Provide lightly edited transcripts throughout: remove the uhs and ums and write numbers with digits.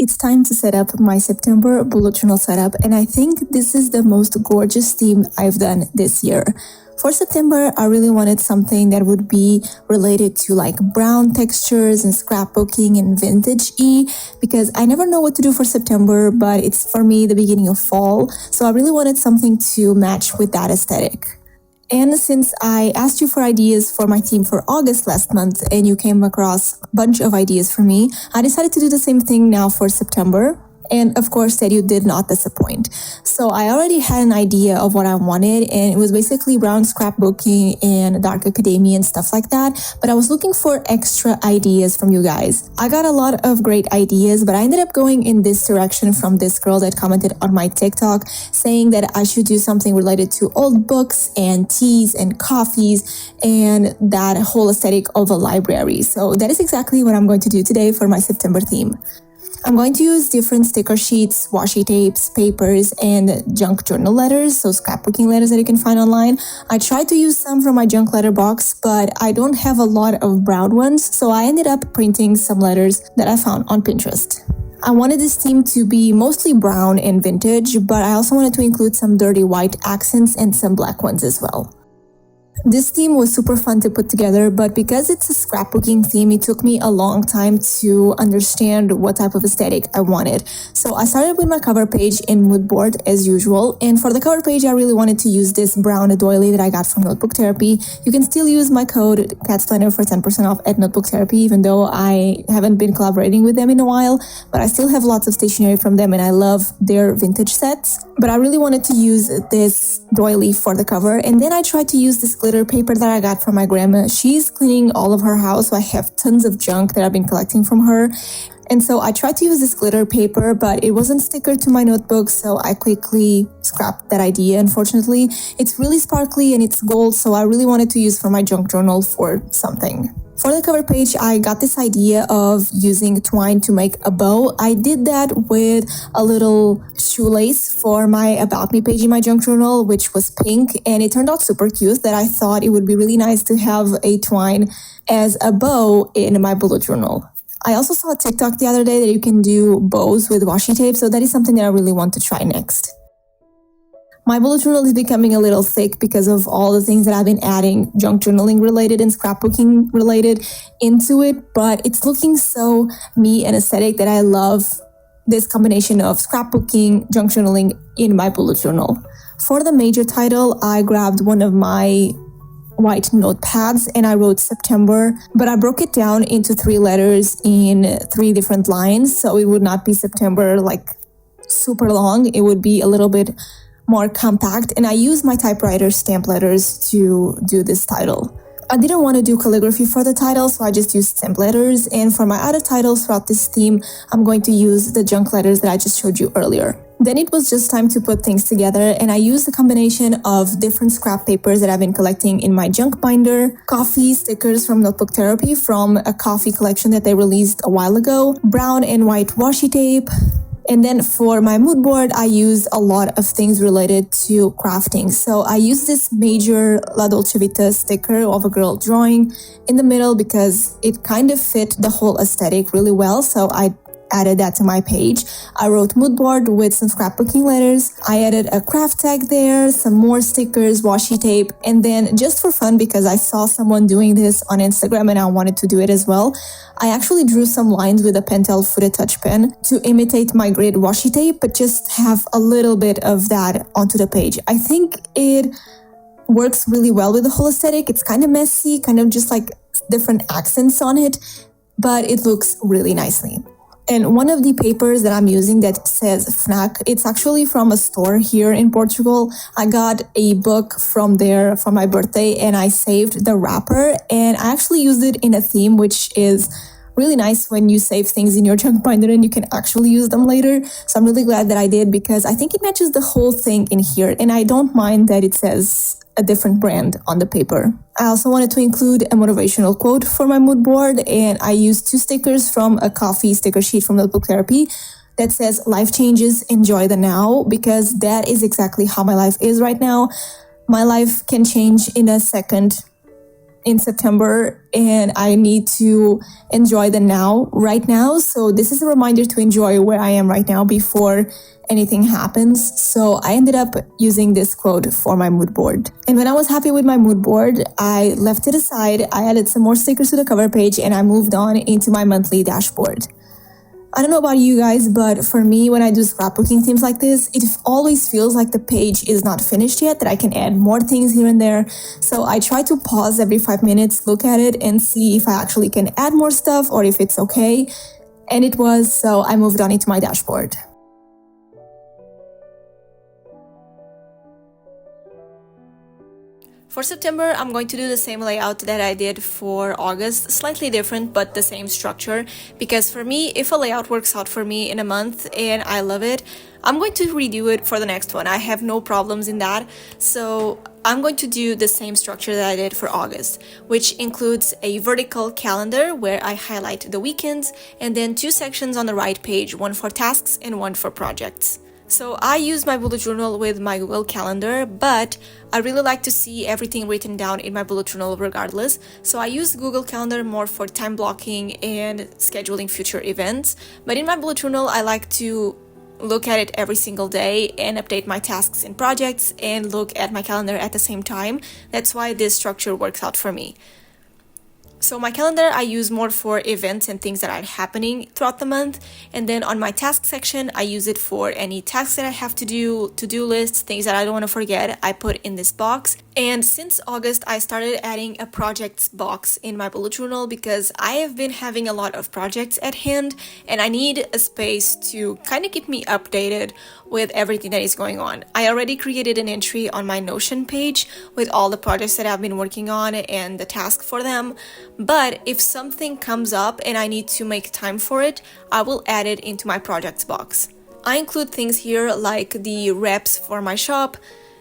It's time to set up my September bullet journal setup, and I think this is the most gorgeous theme I've done this year. For September, I really wanted something that would be related to like brown textures and scrapbooking and vintage-y, because I never know what to do for September, but it's for me the beginning of fall, so I really wanted something to match with that aesthetic. And since I asked you for ideas for my theme for August last month and you came across a bunch of ideas for me, I decided to do the same thing now for September. And of course that you did not disappoint. So I already had an idea of what I wanted, and it was basically brown scrapbooking and dark academia and stuff like that. But I was looking for extra ideas from you guys. I got a lot of great ideas, but I ended up going in this direction from this girl that commented on my TikTok saying that I should do something related to old books and teas and coffees and that whole aesthetic of a library. So that is exactly what I'm going to do today for my September theme. I'm going to use different sticker sheets, washi tapes, papers, and junk journal letters, so scrapbooking letters that you can find online. I tried to use some from my junk letter box, but I don't have a lot of brown ones, so I ended up printing some letters that I found on Pinterest. I wanted this theme to be mostly brown and vintage, but I also wanted to include some dirty white accents and some black ones as well. This theme was super fun to put together, but because it's a scrapbooking theme, it took me a long time to understand what type of aesthetic I wanted. So I started with my cover page in mood board as usual, and for the cover page I really wanted to use this brown doily that I got from Notebook Therapy. You can still use my code catsplanner for 10% off at Notebook Therapy, even though I haven't been collaborating with them in a while, but I still have lots of stationery from them and I love their vintage sets. But I really wanted to use this doily for the cover, and then I tried to use this glitter paper that I got from my grandma. She's cleaning all of her house, so I have tons of junk that I've been collecting from her. And so I tried to use this glitter paper, but it wasn't stickered to my notebook, so I quickly scrapped that idea, unfortunately. It's really sparkly and it's gold, so I really wanted to use for my junk journal for something. For the cover page, I got this idea of using twine to make a bow. I did that with a little shoelace for my About Me page in my junk journal, which was pink, and it turned out super cute that I thought it would be really nice to have a twine as a bow in my bullet journal. I also saw a TikTok the other day that you can do bows with washi tape, so that is something that I really want to try next. My bullet journal is becoming a little thick because of all the things that I've been adding junk journaling related and scrapbooking related into it, but it's looking so me and aesthetic that I love this combination of scrapbooking, junk journaling in my bullet journal. For the major title, I grabbed one of my white notepads and I wrote September, but I broke it down into 3 letters in 3 different lines, so it would not be September like super long. It would be a little bit more compact, and I used my typewriter stamp letters to do this title. I didn't want to do calligraphy for the title, so I just used stamp letters, and for my other titles throughout this theme, I'm going to use the junk letters that I just showed you earlier. Then it was just time to put things together, and I used a combination of different scrap papers that I've been collecting in my junk binder, coffee stickers from Notebook Therapy from a coffee collection that they released a while ago, brown and white washi tape. And then for my mood board, I used a lot of things related to crafting. So I used this major La Dolce Vita sticker of a girl drawing in the middle because it kind of fit the whole aesthetic really well. So I added that to my page. I wrote mood board with some scrapbooking letters. I added a craft tag there, some more stickers, washi tape, and then just for fun, because I saw someone doing this on Instagram and I wanted to do it as well, I actually drew some lines with a Pentel Footed Touch pen to imitate my grid washi tape, but just have a little bit of that onto the page. I think it works really well with the whole aesthetic. It's kind of messy, kind of just like different accents on it, but it looks really nicely. And one of the papers that I'm using that says FNAC, it's actually from a store here in Portugal. I got a book from there for my birthday and I saved the wrapper, and I actually used it in a theme, which is really nice when you save things in your junk binder and you can actually use them later. So I'm really glad that I did because I think it matches the whole thing in here, and I don't mind that it says a different brand on the paper. I also wanted to include a motivational quote for my mood board, and I used 2 stickers from a coffee sticker sheet from Notebook Therapy that says life changes, enjoy the now, because that is exactly how my life is right now. My life can change in a second in September and I need to enjoy the now right now. So this is a reminder to enjoy where I am right now before anything happens. So I ended up using this quote for my mood board. And when I was happy with my mood board, I left it aside. I added some more stickers to the cover page and I moved on into my monthly dashboard. I don't know about you guys, but for me, when I do scrapbooking themes like this, it always feels like the page is not finished yet, that I can add more things here and there. So I try to pause every 5 minutes, look at it, and see if I actually can add more stuff or if it's okay. And it was, so I moved on into my dashboard. For September, I'm going to do the same layout that I did for August, slightly different but the same structure, because for me, if a layout works out for me in a month and I love it, I'm going to redo it for the next one. I have no problems in that, so I'm going to do the same structure that I did for August, which includes a vertical calendar where I highlight the weekends, and then 2 sections on the right page, one for tasks and one for projects. So I use my bullet journal with my Google Calendar, but I really like to see everything written down in my bullet journal regardless. So I use Google Calendar more for time blocking and scheduling future events. But in my bullet journal, I like to look at it every single day and update my tasks and projects and look at my calendar at the same time. That's why this structure works out for me. So my calendar I use more for events and things that are happening throughout the month, and then on my task section I use it for any tasks that I have to do, to-do lists, things that I don't want to forget, I put in this box. And since August I started adding a projects box in my bullet journal because I have been having a lot of projects at hand and I need a space to kind of keep me updated with everything that is going on. I already created an entry on my Notion page with all the projects that I've been working on and the task for them. But if something comes up and I need to make time for it, I will add it into my projects box. I include things here like the reps for my shop,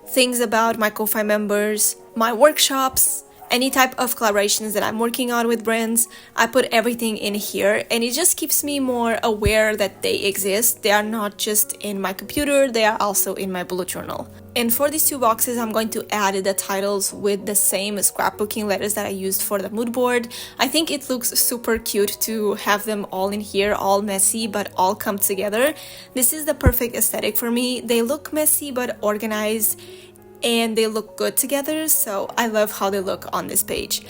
things about my Ko-Fi members, my workshops, any type of collaborations that I'm working on with brands. I put everything in here and it just keeps me more aware that they exist. They are not just in my computer, they are also in my bullet journal. And for these 2 boxes, I'm going to add the titles with the same scrapbooking letters that I used for the mood board. I think it looks super cute to have them all in here, all messy, but all come together. This is the perfect aesthetic for me. They look messy, but organized, and they look good together, so I love how they look on this page.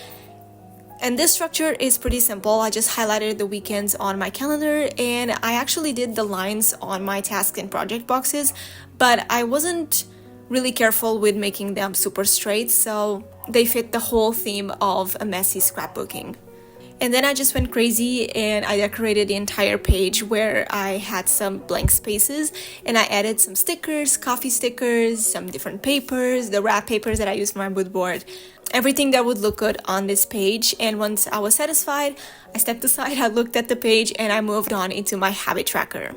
And this structure is pretty simple. I just highlighted the weekends on my calendar and I actually did the lines on my task and project boxes, but I wasn't really careful with making them super straight, so they fit the whole theme of a messy scrapbooking. And then I just went crazy and I decorated the entire page where I had some blank spaces and I added some stickers, coffee stickers, some different papers, the wrap papers that I used for my mood board, everything that would look good on this page. And once I was satisfied, I stepped aside, I looked at the page and I moved on into my habit tracker.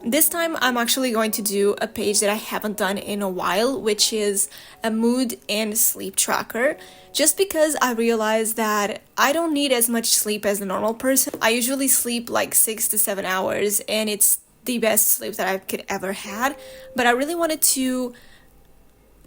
This time I'm actually going to do a page that I haven't done in a while, which is a mood and sleep tracker, just because I realized that I don't need as much sleep as the normal person. I usually sleep like 6 to 7 hours and it's the best sleep that I could ever had, but I really wanted to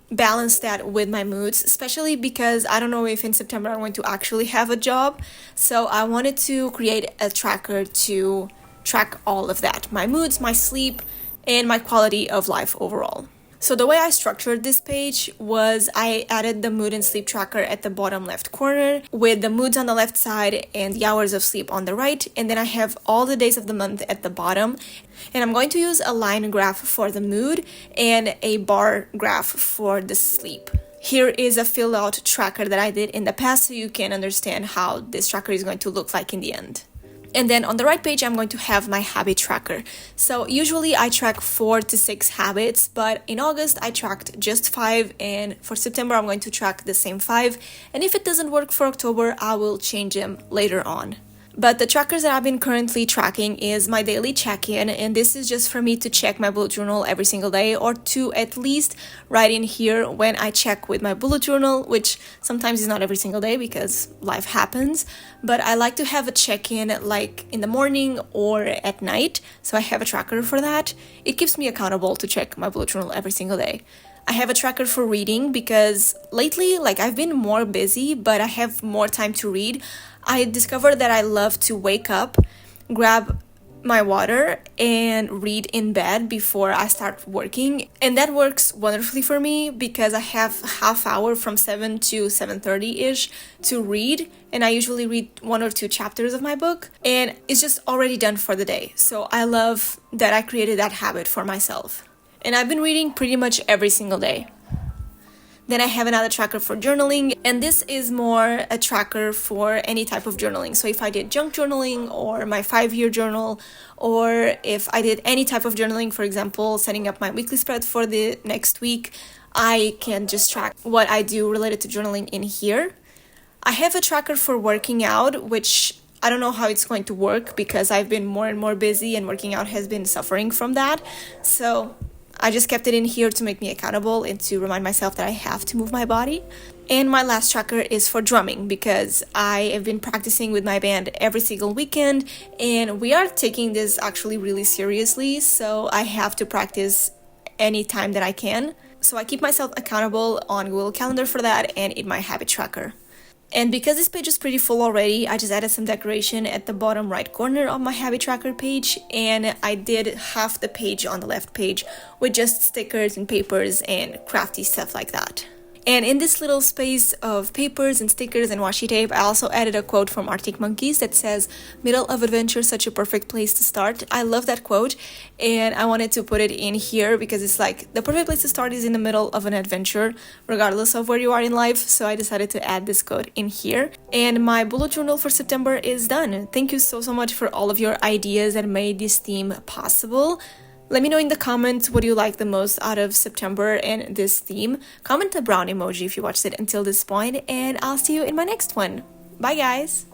balance that with my moods, especially because I don't know if in September I'm going to actually have a job, so I wanted to create a tracker to track all of that, my moods, my sleep, and my quality of life overall. So the way I structured this page was I added the mood and sleep tracker at the bottom left corner with the moods on the left side and the hours of sleep on the right, and then I have all the days of the month at the bottom. And I'm going to use a line graph for the mood and a bar graph for the sleep. Here is a fill out tracker that I did in the past so you can understand how this tracker is going to look like in the end. And then on the right page, I'm going to have my habit tracker. So usually I track 4 to 6 habits, but in August I tracked just 5, and for September I'm going to track the same 5. And if it doesn't work for October, I will change them later on. But the trackers that I've been currently tracking is my daily check-in, and this is just for me to check my bullet journal every single day, or to at least write in here when I check with my bullet journal, which sometimes is not every single day because life happens, but I like to have a check-in like in the morning or at night, so I have a tracker for that. It keeps me accountable to check my bullet journal every single day. I have a tracker for reading because lately, like, I've been more busy, but I have more time to read. I discovered that I love to wake up, grab my water, and read in bed before I start working. And that works wonderfully for me because I have half hour from 7 to 7:30-ish to read. And I usually read 1 or 2 chapters of my book. And it's just already done for the day. So I love that I created that habit for myself. And I've been reading pretty much every single day. Then I have another tracker for journaling, and this is more a tracker for any type of journaling. So if I did junk journaling or my 5-year journal, or if I did any type of journaling, for example, setting up my weekly spread for the next week, I can just track what I do related to journaling in here. I have a tracker for working out, which I don't know how it's going to work because I've been more and more busy and working out has been suffering from that. So I just kept it in here to make me accountable and to remind myself that I have to move my body. And my last tracker is for drumming because I have been practicing with my band every single weekend, and we are taking this actually really seriously, so I have to practice any time that I can. So I keep myself accountable on Google Calendar for that and in my habit tracker. And because this page is pretty full already, I just added some decoration at the bottom right corner of my habit tracker page, and I did half the page on the left page with just stickers and papers and crafty stuff like that. And in this little space of papers and stickers and washi tape, I also added a quote from Arctic Monkeys that says, "Middle of adventure, such a perfect place to start." I love that quote, and I wanted to put it in here because it's like the perfect place to start is in the middle of an adventure, regardless of where you are in life. So I decided to add this quote in here. And my bullet journal for September is done. Thank you so much for all of your ideas that made this theme possible. Let me know in the comments what you like the most out of September and this theme. Comment a brown emoji if you watched it until this point, and I'll see you in my next one. Bye, guys!